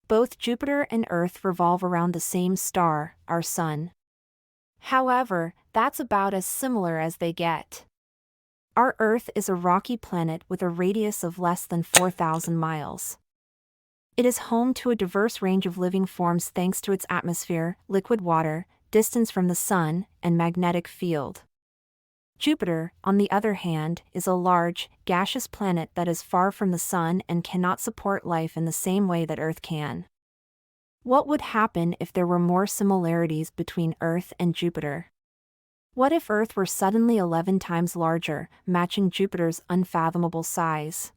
Both Jupiter and Earth revolve around the same star, our Sun. However, that's about as similar as they get. Our Earth is a rocky planet with a radius of less than 4,000 miles. It is home to a diverse range of living forms thanks to its atmosphere, liquid water, distance from the Sun, and magnetic field. Jupiter, on the other hand, is a large, gaseous planet that is far from the Sun and cannot support life in the same way that Earth can. What would happen if there were more similarities between Earth and Jupiter? What if Earth were suddenly 11 times larger, matching Jupiter's unfathomable size?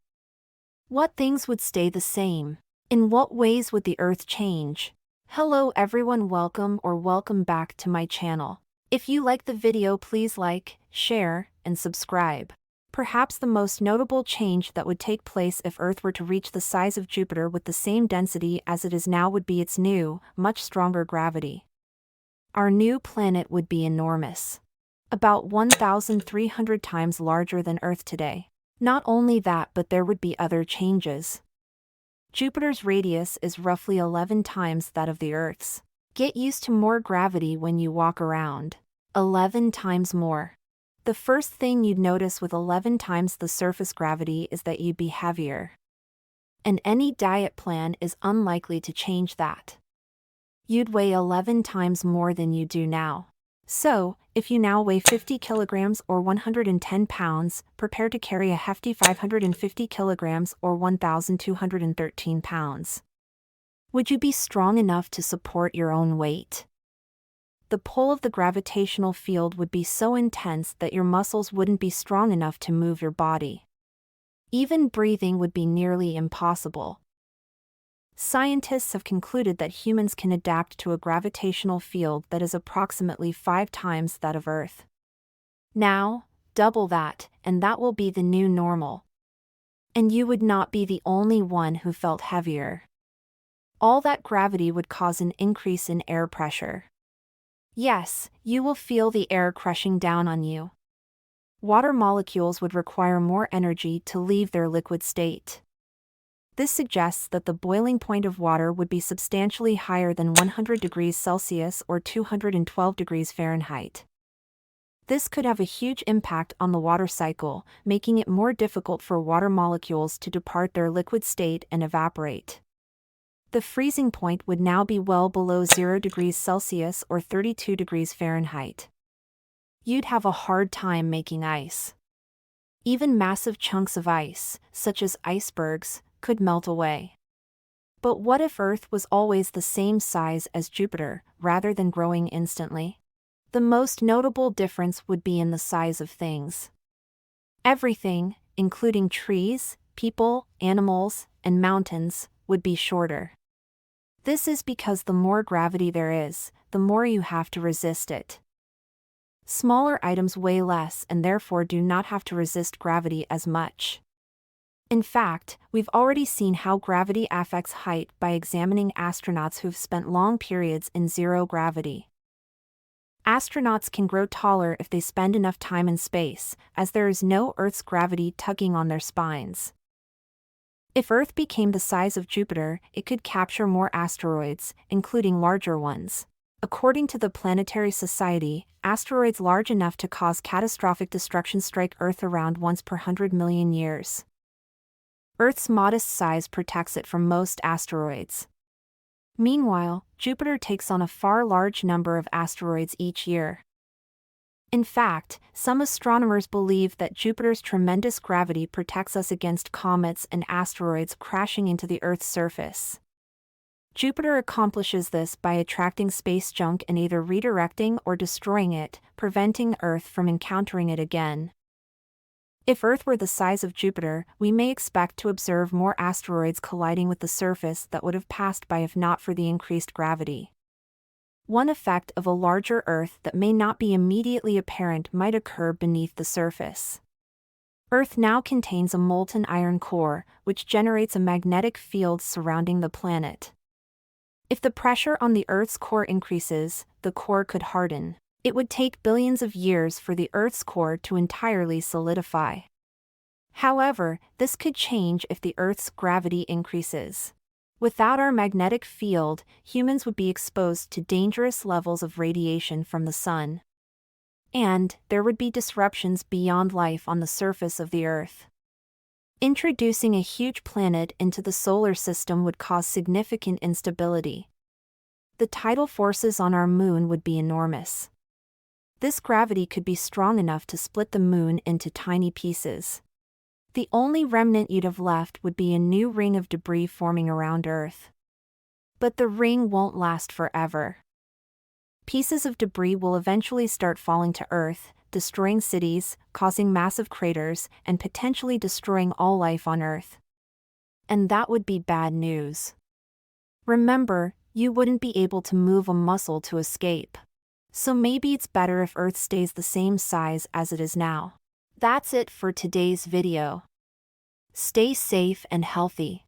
What things would stay the same? In what ways would the Earth change? Hello everyone, welcome back to my channel. If you like the video, please like, share, and subscribe. Perhaps the most notable change that would take place if Earth were to reach the size of Jupiter with the same density as it is now would be its new, much stronger gravity. Our new planet would be enormous. About 1,300 times larger than Earth today. Not only that, but there would be other changes. Jupiter's radius is roughly 11 times that of the Earth's. Get used to more gravity when you walk around. 11 times more. The first thing you'd notice with 11 times the surface gravity is that you'd be heavier. And any diet plan is unlikely to change that. You'd weigh 11 times more than you do now. So, if you now weigh 50 kilograms or 110 pounds, prepare to carry a hefty 550 kilograms or 1,213 pounds. Would you be strong enough to support your own weight? The pull of the gravitational field would be so intense that your muscles wouldn't be strong enough to move your body. Even breathing would be nearly impossible. Scientists have concluded that humans can adapt to a gravitational field that is approximately 5 times that of Earth. Now, double that, and that will be the new normal. And you would not be the only one who felt heavier. All that gravity would cause an increase in air pressure. Yes, you will feel the air crushing down on you. Water molecules would require more energy to leave their liquid state. This suggests that the boiling point of water would be substantially higher than 100 degrees Celsius or 212 degrees Fahrenheit. This could have a huge impact on the water cycle, making it more difficult for water molecules to depart their liquid state and evaporate. The freezing point would now be well below 0 degrees Celsius or 32 degrees Fahrenheit. You'd have a hard time making ice. Even massive chunks of ice, such as icebergs, could melt away. But what if Earth was always the same size as Jupiter, rather than growing instantly? The most notable difference would be in the size of things. Everything, including trees, people, animals, and mountains, would be shorter. This is because the more gravity there is, the more you have to resist it. Smaller items weigh less and therefore do not have to resist gravity as much. In fact, we've already seen how gravity affects height by examining astronauts who've spent long periods in zero gravity. Astronauts can grow taller if they spend enough time in space, as there is no Earth's gravity tugging on their spines. If Earth became the size of Jupiter, it could capture more asteroids, including larger ones. According to the Planetary Society, asteroids large enough to cause catastrophic destruction strike Earth around once per 100 million years. Earth's modest size protects it from most asteroids. Meanwhile, Jupiter takes on a far large number of asteroids each year. In fact, some astronomers believe that Jupiter's tremendous gravity protects us against comets and asteroids crashing into the Earth's surface. Jupiter accomplishes this by attracting space junk and either redirecting or destroying it, preventing Earth from encountering it again. If Earth were the size of Jupiter, we may expect to observe more asteroids colliding with the surface that would have passed by if not for the increased gravity. One effect of a larger Earth that may not be immediately apparent might occur beneath the surface. Earth now contains a molten iron core, which generates a magnetic field surrounding the planet. If the pressure on the Earth's core increases, the core could harden. It would take billions of years for the Earth's core to entirely solidify. However, this could change if the Earth's gravity increases. Without our magnetic field, humans would be exposed to dangerous levels of radiation from the sun. And there would be disruptions beyond life on the surface of the Earth. Introducing a huge planet into the solar system would cause significant instability. The tidal forces on our moon would be enormous. This gravity could be strong enough to split the moon into tiny pieces. The only remnant you'd have left would be a new ring of debris forming around Earth. But the ring won't last forever. Pieces of debris will eventually start falling to Earth, destroying cities, causing massive craters, and potentially destroying all life on Earth. And that would be bad news. Remember, you wouldn't be able to move a muscle to escape. So maybe it's better if Earth stays the same size as it is now. That's it for today's video. Stay safe and healthy.